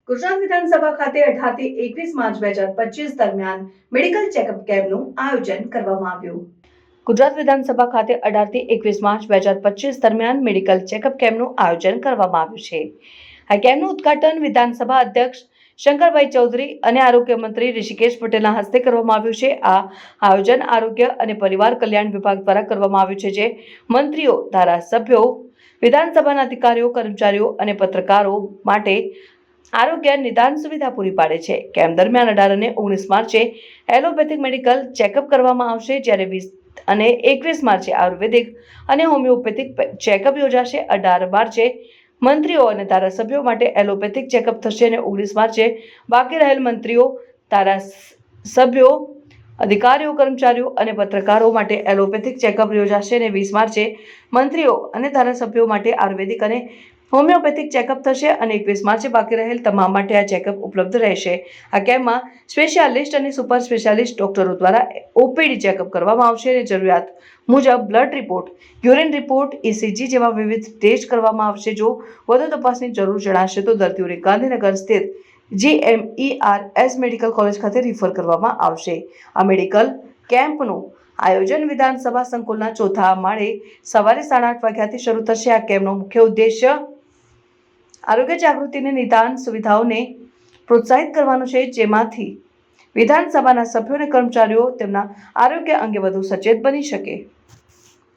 ગુજરાત વિધાનસભા ખાતે 18 થી 21 માર્ચ 2025 દરમિયાન મેડિકલ ચેકઅપ કેમ્પનું આયોજન કરવામાં આવ્યું. ગુજરાત વિધાનસભા ખાતે 18 થી 21 માર્ચ 2025 દરમિયાન મેડિકલ ચેકઅપ કેમ્પનું આયોજન કરવામાં આવ્યું છે. આ કેમ્પનું ઉદ્ઘાટન વિધાનસભા અધ્યક્ષ શંકરભાઈ ચૌધરી અને આરોગ્ય મંત્રી ઋષિકેશ પટેલના હસ્તે કરવામાં આવ્યું છે. આ આયોજન આરોગ્ય અને પરિવાર કલ્યાણ વિભાગ દ્વારા કરવામાં આવ્યું છે, જે મંત્રીઓ, ધારાસભ્યો, વિધાનસભાના અધિકારીઓ, કર્મચારીઓ અને પત્રકારો માટે આરોગ્ય નિદાન સુવિધા પૂરી પાડે છે. કેમ્પ દરમિયાન 18 અને 19 માર્ચે એલોપેથિક મેડિકલ ચેકઅપ કરવામાં આવશે, જ્યારે 20 અને 21 માર્ચે આયુર્વેદિક અને હોમિયોપેથિક ચેકઅપ યોજાશે. 18 માર્ચે મંત્રીઓ અને ધારાસભ્યો માટે એલોપેથિક ચેકઅપ થશે અને 19 માર્ચે બાકી રહેલ મંત્રીઓ, ધારાસભ્યો, અધિકારીઓ, કર્મચારીઓ અને પત્રકારો માટે એલોપેથિક ચેકઅપ યોજાશે અને 20 માર્ચે મંત્રીઓ અને ધારાસભ્યો માટે આયુર્વેદિક અને હોમિયોપેથિક ચેકઅપ થશે અને 21 માર્ચે બાકી રહેલ તમામ માટે આ ચેકઅપ ઉપલબ્ધ રહેશે. આ કેમ્પમાં સ્પેશિયાલિસ્ટ અને સુપર સ્પેશિયાલિસ્ટ ડોક્ટરો દ્વારા ઓપીડી ચેકઅપ કરવામાં આવશે અને જરૂરિયાત મુજબ blood report, urine report, ECG જેવા વિવિધ ટેસ્ટ કરવામાં આવશે. જો વધુ તપાસની જરૂર જણાશે તો દર્દીઓને ગાંધીનગર સ્થિત GMERS મેડિકલ કોલેજ ખાતે રિફર કરવામાં આવશે. આ મેડિકલ કેમ્પનું આયોજન વિધાનસભા સંકુલના ચોથા માળે સવારે 8:30 વાગ્યાથી શરૂ થશે. આ કેમ્પનો મુખ્ય ઉદ્દેશ્ય આરોગ્ય જાગૃતિ અને નિદાન સુવિધાઓને પ્રોત્સાહિત કરવાનો છે, જેમાંથી વિધાનસભાના સભ્યો અને કર્મચારીઓ તેમના આરોગ્ય અંગે વધુ સચેત બની શકે.